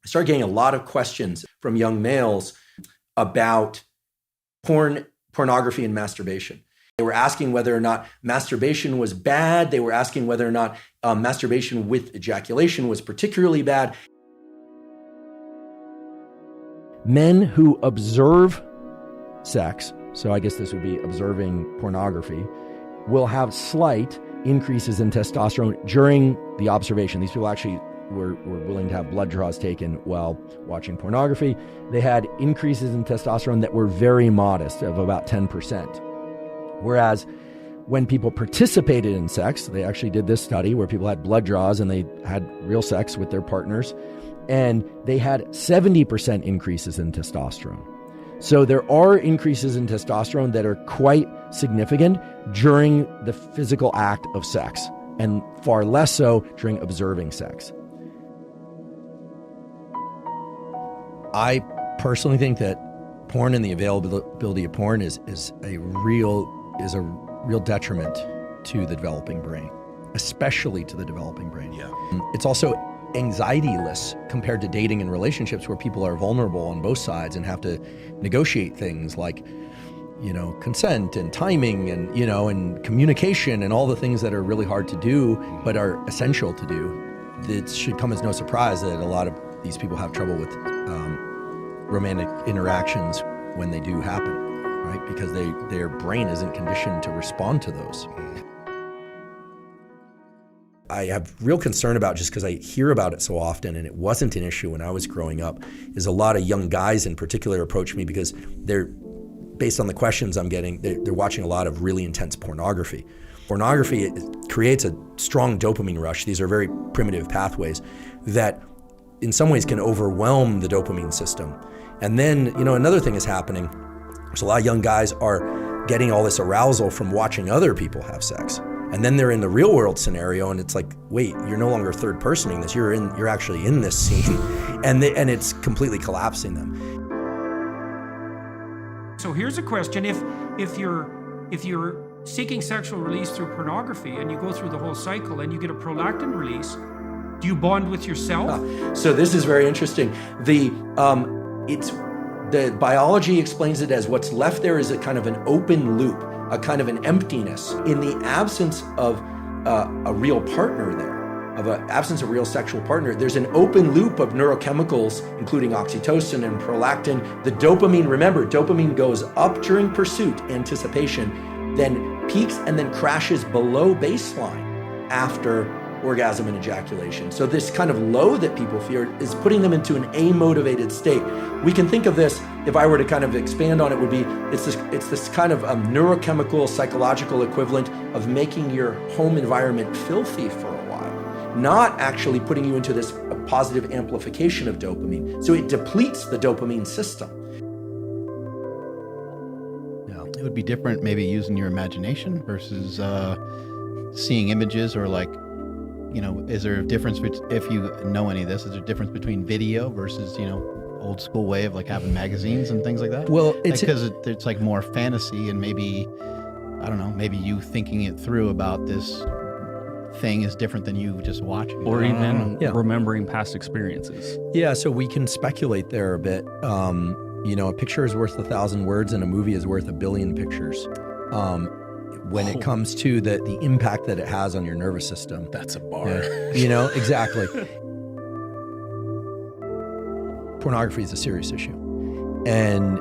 started getting a lot of questions from young males about pornography and masturbation. They were asking whether or not masturbation was bad. They were asking whether or not masturbation with ejaculation was particularly bad. Men who observe sex, so I guess this would be observing pornography, will have slight increases in testosterone during the observation. These people actually were willing to have blood draws taken while watching pornography. They had increases in testosterone that were very modest, of about 10%. Whereas when people participated in sex, they actually did this study where people had blood draws and they had real sex with their partners, and they had 70% increases in testosterone. So there are increases in testosterone that are quite significant during the physical act of sex, and far less so during observing sex. I personally think that porn and the availability of porn is a real detriment to the developing brain, especially to the developing brain. Yeah. It's also anxiety-less compared to dating and relationships where people are vulnerable on both sides and have to negotiate things like, consent and timing and, and communication and all the things that are really hard to do but are essential to do. It should come as no surprise that a lot of these people have trouble with romantic interactions when they do happen, right? Because their brain isn't conditioned to respond to those. I have real concern about, just because I hear about it so often, and it wasn't an issue when I was growing up, is a lot of young guys in particular approach me because they're, based on the questions I'm getting, they're watching a lot of really intense pornography. Pornography, it creates a strong dopamine rush. These are very primitive pathways that in some ways can overwhelm the dopamine system. And then, another thing is happening. There's a lot of young guys are getting all this arousal from watching other people have sex. And then they're in the real world scenario and it's like, wait, you're no longer third personing this, you're actually in this scene. And it's completely collapsing them. So here's a question, if you're seeking sexual release through pornography and you go through the whole cycle and you get a prolactin release, do you bond with yourself? So this is very interesting. The biology explains it as what's left there is a kind of an open loop, a kind of an emptiness. In the absence of a real partner there, of an absence of real sexual partner, there's an open loop of neurochemicals, including oxytocin and prolactin. The dopamine, remember, dopamine goes up during pursuit, anticipation, then peaks and then crashes below baseline after orgasm and ejaculation. So this kind of low that people fear is putting them into an amotivated state. We can think of this, if I were to kind of expand on it, would be, it's this kind of neurochemical, psychological equivalent of making your home environment filthy for a while, not actually putting you into this positive amplification of dopamine. So it depletes the dopamine system. Yeah, it would be different maybe using your imagination versus seeing images, or like, is there a difference, if you know any of this, is there a difference between video versus, old school way of like having magazines and things like that? Well, because it's like more fantasy, and maybe, I don't know, maybe you thinking it through about this thing is different than you just watching it. Or even remembering past experiences. Yeah, so we can speculate there a bit. A picture is worth 1,000 words and a movie is worth 1 billion pictures. When it comes to the impact that it has on your nervous system. That's a bar. Exactly. Pornography is a serious issue. And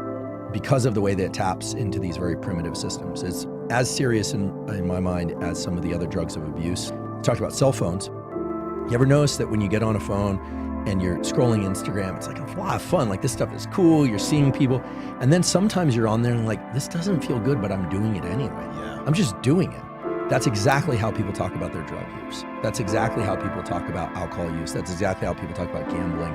because of the way that it taps into these very primitive systems, it's as serious in my mind as some of the other drugs of abuse. We talked about cell phones. You ever notice that when you get on a phone and you're scrolling Instagram, it's like a lot of fun, like this stuff is cool, you're seeing people, and then sometimes you're on there and like, this doesn't feel good, but I'm doing it anyway. Yeah. I'm just doing it. That's exactly how people talk about their drug use. That's exactly how people talk about alcohol use. That's exactly how people talk about gambling.